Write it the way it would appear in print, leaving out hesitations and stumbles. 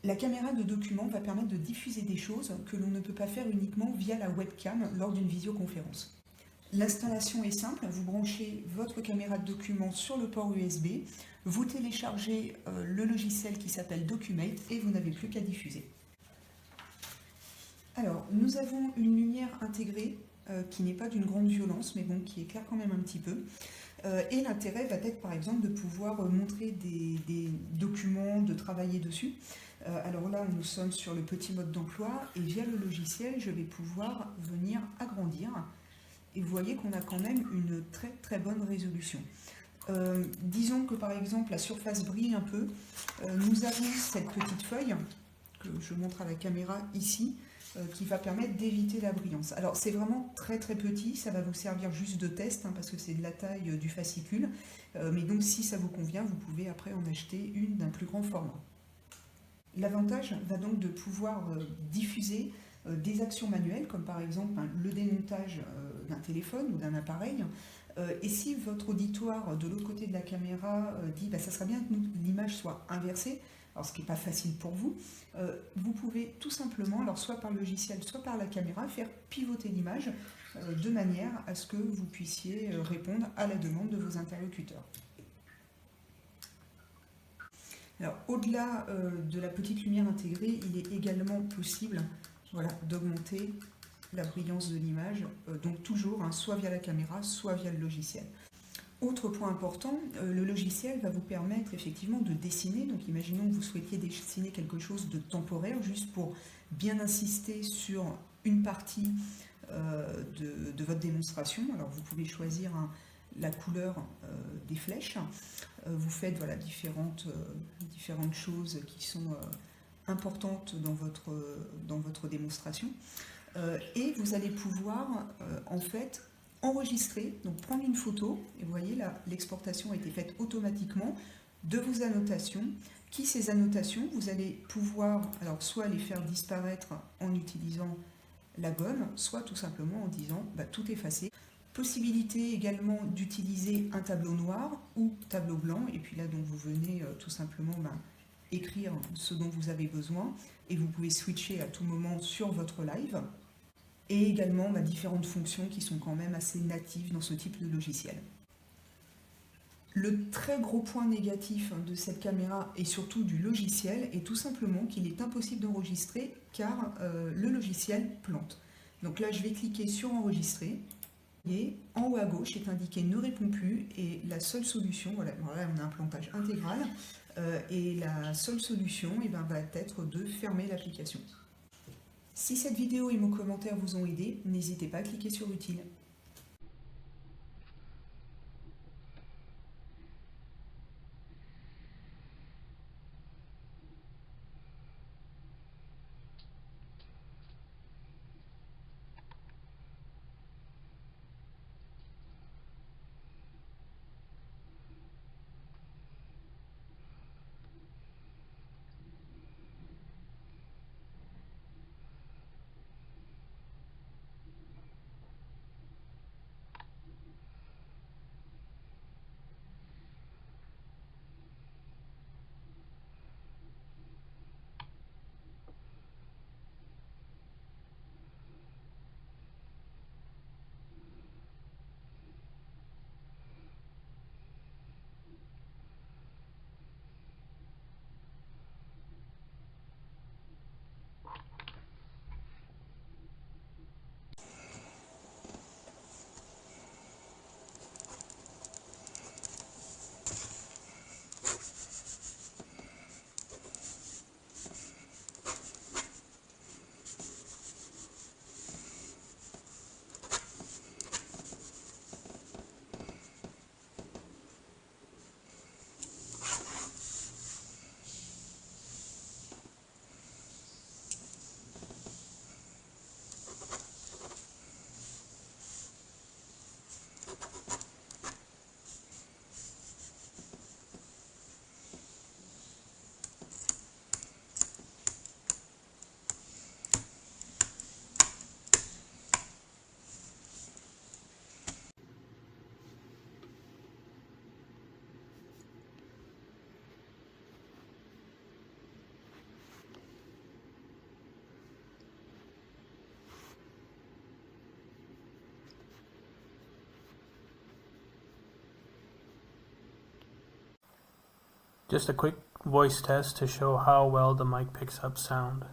La caméra de document va permettre de diffuser des choses que l'on ne peut pas faire uniquement via la webcam lors d'une visioconférence. L'installation est simple, vous branchez votre caméra de document sur le port USB, vous téléchargez le logiciel qui s'appelle Documate et vous n'avez plus qu'à diffuser. Alors, nous avons une lumière intégrée qui n'est pas d'une grande violence, mais bon, qui éclaire quand même un petit peu. Et l'intérêt va être par exemple de pouvoir montrer des documents, de travailler dessus. Alors là, nous sommes sur le petit mode d'emploi et via le logiciel, je vais pouvoir venir agrandir. Et vous voyez qu'on a quand même une très très bonne résolution. Disons que par exemple la surface brille un peu. Nous avons cette petite feuille que je montre à la caméra ici, qui va permettre d'éviter la brillance. Alors c'est vraiment très très petit, ça va vous servir juste de test parce que c'est de la taille du fascicule, mais donc si ça vous convient, vous pouvez après en acheter une d'un plus grand format. L'avantage va donc de pouvoir diffuser des actions manuelles, comme par exemple le démontage d'un téléphone ou d'un appareil. Et si votre auditoire de l'autre côté de la caméra dit ça serait bien que l'image soit inversée, alors ce qui n'est pas facile pour vous, vous pouvez tout simplement, alors soit par le logiciel, soit par la caméra, faire pivoter l'image de manière à ce que vous puissiez répondre à la demande de vos interlocuteurs. Alors, au-delà de la petite lumière intégrée, il est également possible d'augmenter la brillance de l'image, donc toujours soit via la caméra, soit via le logiciel. Autre point important, le logiciel va vous permettre effectivement de dessiner. Donc imaginons que vous souhaitiez dessiner quelque chose de temporaire, juste pour bien insister sur une partie de votre démonstration. Alors vous pouvez choisir la couleur des flèches. Vous faites différentes choses qui sont importantes dans votre démonstration. Et vous allez pouvoir en fait enregistrer, donc prendre une photo, et vous voyez là, l'exportation a été faite automatiquement de vos annotations, ces annotations, vous allez pouvoir alors soit les faire disparaître en utilisant la gomme, soit tout simplement en disant tout effacer. Possibilité également d'utiliser un tableau noir ou tableau blanc, et puis là donc vous venez tout simplement écrire ce dont vous avez besoin, et vous pouvez switcher à tout moment sur votre live. Et également différentes fonctions qui sont quand même assez natives dans ce type de logiciel. Le très gros point négatif de cette caméra et surtout du logiciel est tout simplement qu'il est impossible d'enregistrer car le logiciel plante. Donc là je vais cliquer sur enregistrer et en haut à gauche est indiqué ne répond plus et la seule solution, voilà on a un plantage intégral et la seule solution va être de fermer l'application. Si cette vidéo et mon commentaire vous ont aidé, n'hésitez pas à cliquer sur utile. Just a quick voice test to show how well the mic picks up sound.